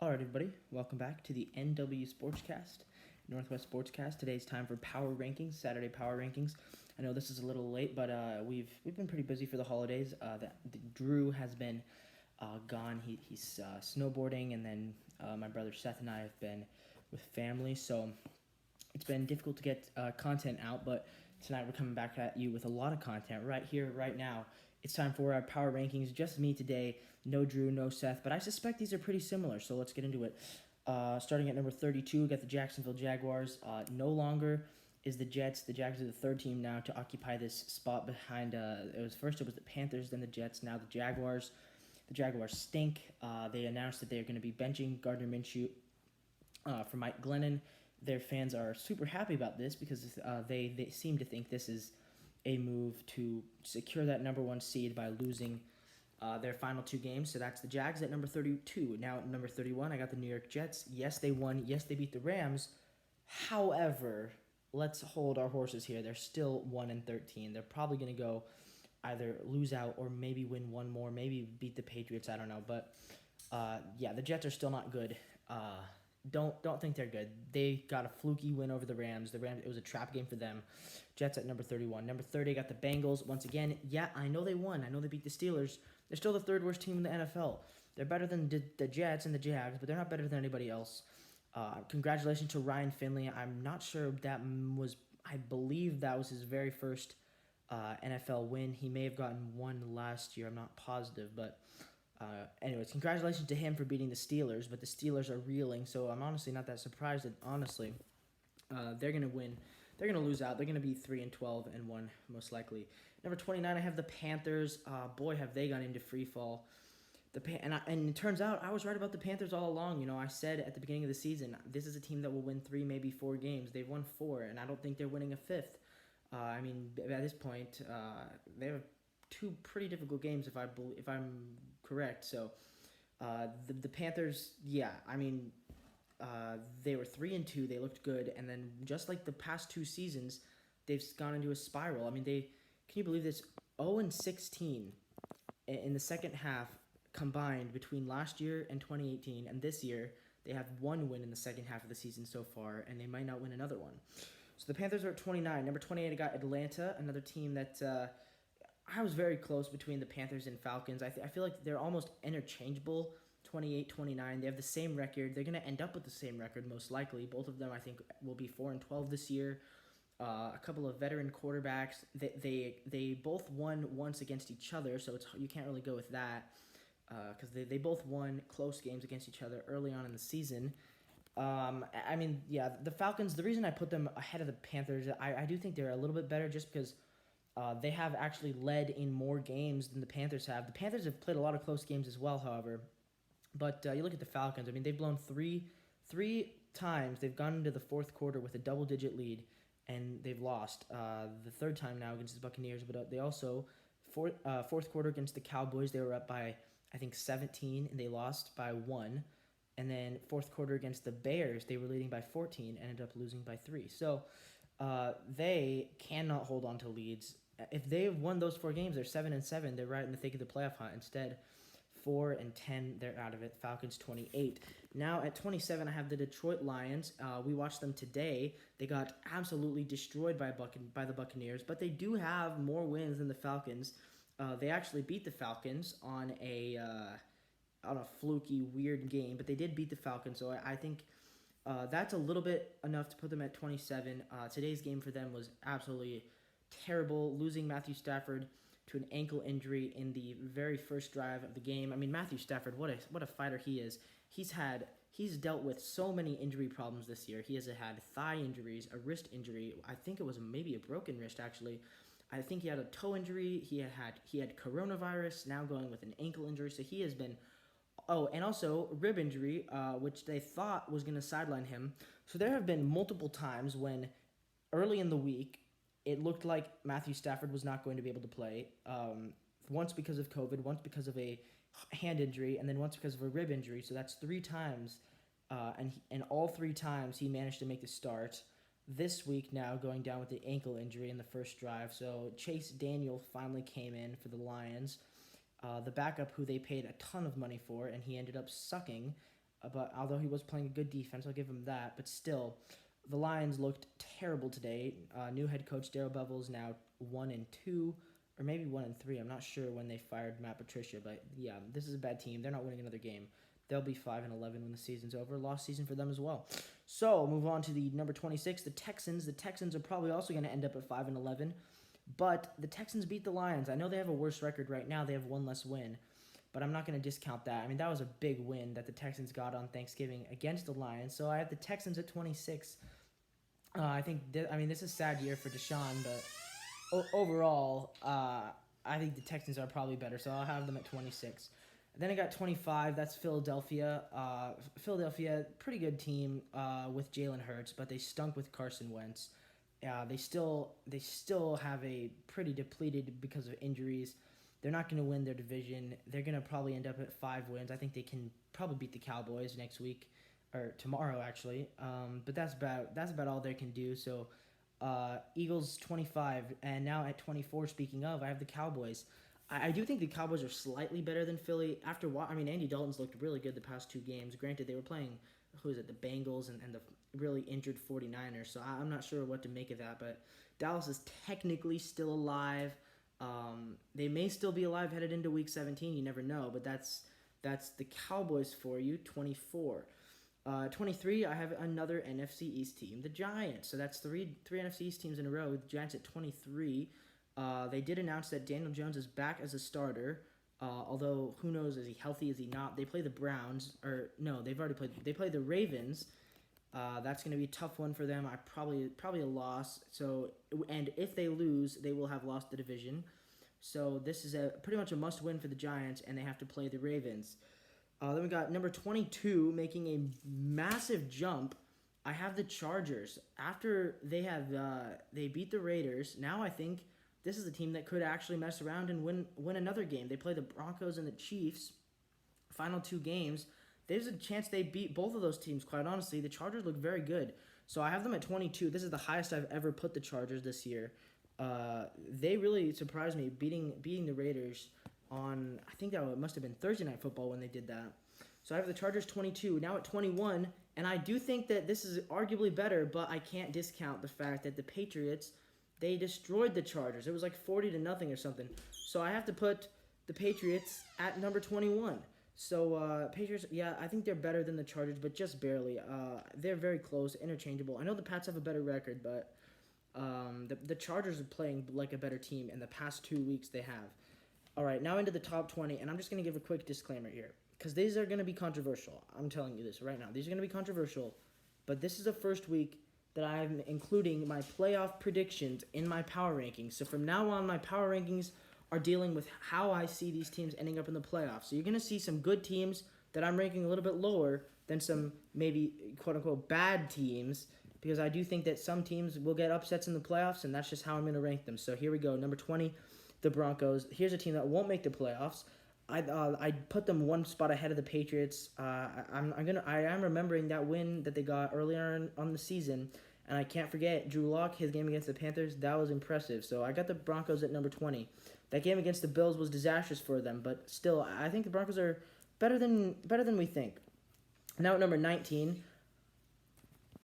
Alright, everybody, welcome back to the NW Sportscast, Northwest Sportscast. Today's time for Power Rankings, Saturday Power Rankings. I know this is a little late, but we've been pretty busy for the holidays. Drew has been gone. He's snowboarding, and then my brother Seth and I have been with family, so it's been difficult to get content out. But tonight we're coming back at you with a lot of content right here, right now. It's time for our Power Rankings. Just me today. No Drew, no Seth, but I suspect these are pretty similar, so let's get into it. Starting at number 32, we got the Jacksonville Jaguars. No longer is the Jets. The Jags are the third team now to occupy this spot behind, it was the Panthers, then the Jets, now the Jaguars. The Jaguars stink. They announced that they're going to be benching Gardner Minshew for Mike Glennon. Their fans are super happy about this because they seem to think this is a move to secure that number one seed by losing their final two games. So that's the Jags at number 32. Now at number 31, I got the New York Jets. Yes, they won. Yes, they beat the Rams. However, let's hold our horses here. They're still 1-13. They're probably going to go either lose out or maybe win one more, maybe beat the Patriots. I don't know. But yeah, the Jets are still not good. Don't think they're good. They got a fluky win over the Rams. It was a trap game for them. Jets at number 31. Number 30, I got the Bengals. Once again, yeah, I know they won. I know they beat the Steelers. They're still the third worst team in the NFL. They're better than the Jets and the Jags, but they're not better than anybody else. Congratulations to Ryan Finley. I'm not sure that was, I believe that was his very first NFL win. He may have gotten one last year. I'm not positive, but anyways, congratulations to him for beating the Steelers, but the Steelers are reeling, so I'm honestly not that surprised that, honestly, they're going to win. They're going to lose out. They're going to be 3-12 and 1 most likely. Number 29, I have the Panthers. Boy, have they gone into free fall. And it turns out I was right about the Panthers all along. You know, I said at the beginning of the season, this is a team that will win 3, maybe 4 games. They've won 4, and I don't think they're winning a 5th. I mean, at this point, they have 2 pretty difficult games if I'm correct. So the Panthers, yeah, I mean, they were 3-2. They looked good, and then just like the past 2 seasons, they've gone into a spiral. I mean, can you believe this? 0-16 in the second half combined between last year and 2018, and this year they have 1 win in the second half of the season so far, and they might not win another one. So the Panthers are at 29. Number 28, I got Atlanta, another team that I was very close between the Panthers and Falcons. I feel like they're almost interchangeable. 28, 29. They have the same record. They're going to end up with the same record most likely. Both of them, I think, will be 4-12 this year. A couple of veteran quarterbacks. They both won once against each other, so you can't really go with that because they both won close games against each other early on in the season. I mean, yeah, the Falcons, the reason I put them ahead of the Panthers, I do think they're a little bit better just because they have actually led in more games than the Panthers have. The Panthers have played a lot of close games as well, however. But you look at the Falcons. I mean, they've blown three times. They've gone into the fourth quarter with a double-digit lead, and they've lost the third time now against the Buccaneers. But they also, fourth quarter against the Cowboys, they were up by, I think, 17, and they lost by 1. And then fourth quarter against the Bears, they were leading by 14, and ended up losing by 3. So they cannot hold on to leads. If they have won those 4 games, they're 7-7. They're right in the thick of the playoff hunt. Instead, 4-10, they're out of it. Falcons 28. Now at 27, I have the Detroit Lions. We watched them today. They got absolutely destroyed by the Buccaneers, but they do have more wins than the Falcons. They actually beat the Falcons on a fluky, weird game, but they did beat the Falcons, so I think that's a little bit enough to put them at 27. Today's game for them was absolutely terrible, losing Matthew Stafford to an ankle injury in the very first drive of the game. I mean, Matthew Stafford, what a fighter he is. He's dealt with so many injury problems this year. He has had thigh injuries, a wrist injury. I think it was maybe a broken wrist, actually. I think he had a toe injury. He had coronavirus, now going with an ankle injury. So he has been... Oh, and also rib injury, which they thought was going to sideline him. So there have been multiple times when early in the week, it looked like Matthew Stafford was not going to be able to play. Once because of COVID, once because of a hand injury, and then once because of a rib injury. So that's 3 times, and all 3 times he managed to make the start. This week now going down with the ankle injury in the first drive. So Chase Daniel finally came in for the Lions. The backup who they paid a ton of money for, and he ended up sucking. but although he was playing a good defense, I'll give him that. But still, the Lions looked terrible today. New head coach Darrell Bevell is now 1-2, or maybe 1-3. I'm not sure when they fired Matt Patricia, but yeah, this is a bad team. They're not winning another game. They'll be 5-11 when the season's over. Lost season for them as well. So move on to the number 26, the Texans. The Texans are probably also going to end up at 5-11, but the Texans beat the Lions. I know they have a worse record right now. They have one less win, but I'm not going to discount that. I mean, that was a big win that the Texans got on Thanksgiving against the Lions. So I have the Texans at 26. I think this is a sad year for Deshaun, but overall, I think the Texans are probably better. So I'll have them at 26. Then I got 25. That's Philadelphia. Philadelphia, pretty good team with Jalen Hurts, but they stunk with Carson Wentz. They still have a pretty depleted because of injuries. They're not going to win their division. They're going to probably end up at 5 wins. I think they can probably beat the Cowboys next week, or tomorrow actually. But that's about all they can do. So Eagles 25, and now at 24. Speaking of, I have the Cowboys. I do think the Cowboys are slightly better than Philly. Andy Dalton's looked really good the past 2 games. Granted, they were playing, the Bengals and the really injured 49ers, so I'm not sure what to make of that. But Dallas is technically still alive. They may still be alive headed into Week 17. You never know, but that's the Cowboys for you, 24. 23, I have another NFC East team, the Giants. So that's three NFC East teams in a row, with the Giants at 23. They did announce that Daniel Jones is back as a starter, although who knows, is he healthy, is he not? They play the Browns, they play the Ravens. That's going to be a tough one for them. Probably a loss. So, and if they lose, they will have lost the division. So this is pretty much a must-win for the Giants, and they have to play the Ravens. Then we got number 22 making a massive jump. I have the Chargers. After they beat the Raiders, now I think this is a team that could actually mess around and win another game. They play the Broncos and the Chiefs. Final 2 games. There's a chance they beat both of those teams, quite honestly. The Chargers look very good. So I have them at 22. This is the highest I've ever put the Chargers this year. They really surprised me, beating the Raiders on, I think that must have been Thursday Night Football when they did that. So I have the Chargers 22. Now at 21, and I do think that this is arguably better, but I can't discount the fact that the Patriots, they destroyed the Chargers. It was like 40-0 or something. So I have to put the Patriots at number 21. So Patriots, yeah, I think they're better than the Chargers, but just barely. They're very close, interchangeable. I know the Pats have a better record, but the Chargers are playing like a better team in the past 2 weeks they have. All right, now into the top 20, and I'm just going to give a quick disclaimer here, because these are going to be controversial. I'm telling you this right now. These are going to be controversial, but this is the first week that I'm including my playoff predictions in my power rankings. So from now on, my power rankings are dealing with how I see these teams ending up in the playoffs. So you're going to see some good teams that I'm ranking a little bit lower than some maybe quote-unquote bad teams, because I do think that some teams will get upsets in the playoffs, and that's just how I'm going to rank them. So here we go. Number 20, the Broncos. Here's a team that won't make the playoffs. I put them one spot ahead of the Patriots. I am remembering that win that they got earlier on the season, and I can't forget Drew Lock, his game against the Panthers. That was impressive. So I got the Broncos at number 20. That game against the Bills was disastrous for them, but still, I think the Broncos are better than we think. Now at number 19,